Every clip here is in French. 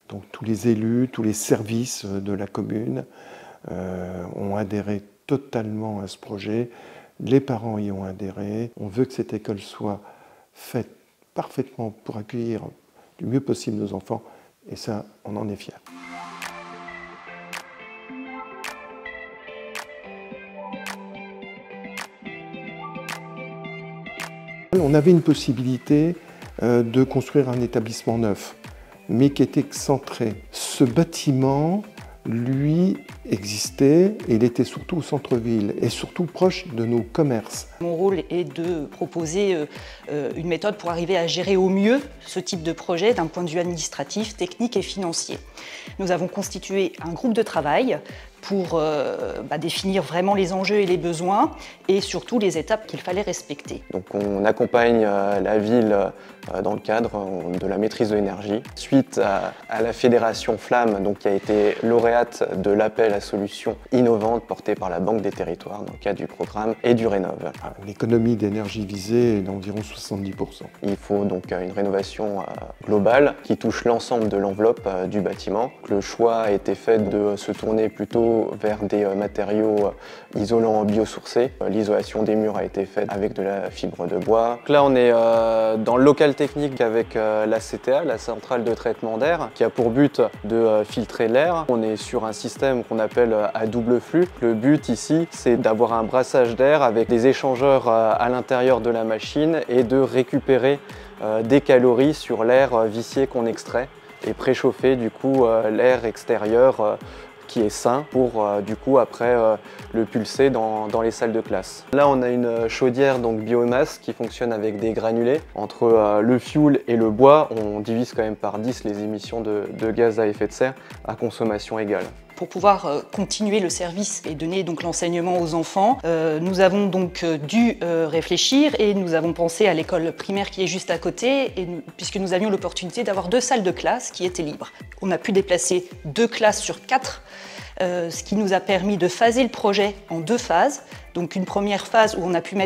Donc tous les élus, tous les services de la commune ont adhéré totalement à ce projet. Les parents y ont adhéré. On veut que cette école soit faite parfaitement pour accueillir du mieux possible nos enfants. Et ça, on en est fiers. On avait une possibilité de construire un établissement neuf, mais qui était centré. Ce bâtiment, lui, existait et il était surtout au centre-ville et surtout proche de nos commerces. Mon rôle est de proposer une méthode pour arriver à gérer au mieux ce type de projet d'un point de vue administratif, technique et financier. Nous avons constitué un groupe de travail pour définir vraiment les enjeux et les besoins et surtout les étapes qu'il fallait respecter. Donc on accompagne la ville dans le cadre de la maîtrise de l'énergie. Suite à la fédération Flamme, donc, qui a été lauréate de l'appel à solutions innovantes porté par la Banque des Territoires dans le cadre du programme et du Rénov'. L'économie d'énergie visée est d'environ 70%. Il faut donc une rénovation globale qui touche l'ensemble de l'enveloppe du bâtiment. Le choix a été fait de se tourner plutôt vers des matériaux isolants biosourcés. L'isolation des murs a été faite avec de la fibre de bois. Donc là on est dans le local technique avec la CTA, la centrale de traitement d'air, qui a pour but de filtrer l'air. On est sur un système qu'on appelle à double flux. Le but ici, c'est d'avoir un brassage d'air avec des échangeurs à l'intérieur de la machine et de récupérer des calories sur l'air vicié qu'on extrait et préchauffer du coup l'air extérieur qui est sain pour du coup après le pulser dans les salles de classe. Là on a une chaudière donc biomasse qui fonctionne avec des granulés. Entre le fioul et le bois, on divise quand même par 10 les émissions de gaz à effet de serre à consommation égale. Pour pouvoir continuer le service et donner donc l'enseignement aux enfants, nous avons donc dû réfléchir et nous avons pensé à l'école primaire qui est juste à côté, puisque nous avions l'opportunité d'avoir 2 salles de classe qui étaient libres. On a pu déplacer 2 classes sur 4, ce qui nous a permis de phaser le projet en 2 phases. Donc une première phase où on a pu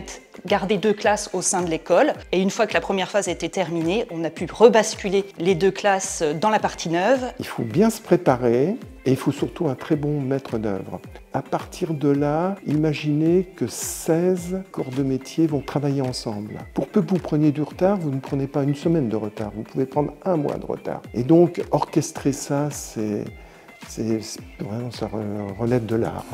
garder 2 classes au sein de l'école. Et une fois que la première phase était terminée, on a pu rebasculer les 2 classes dans la partie neuve. Il faut bien se préparer et il faut surtout un très bon maître d'œuvre. À partir de là, imaginez que 16 corps de métier vont travailler ensemble. Pour peu que vous preniez du retard, vous ne prenez pas une semaine de retard, vous pouvez prendre 1 mois de retard. Et donc orchestrer ça, vraiment, ça relève de l'art.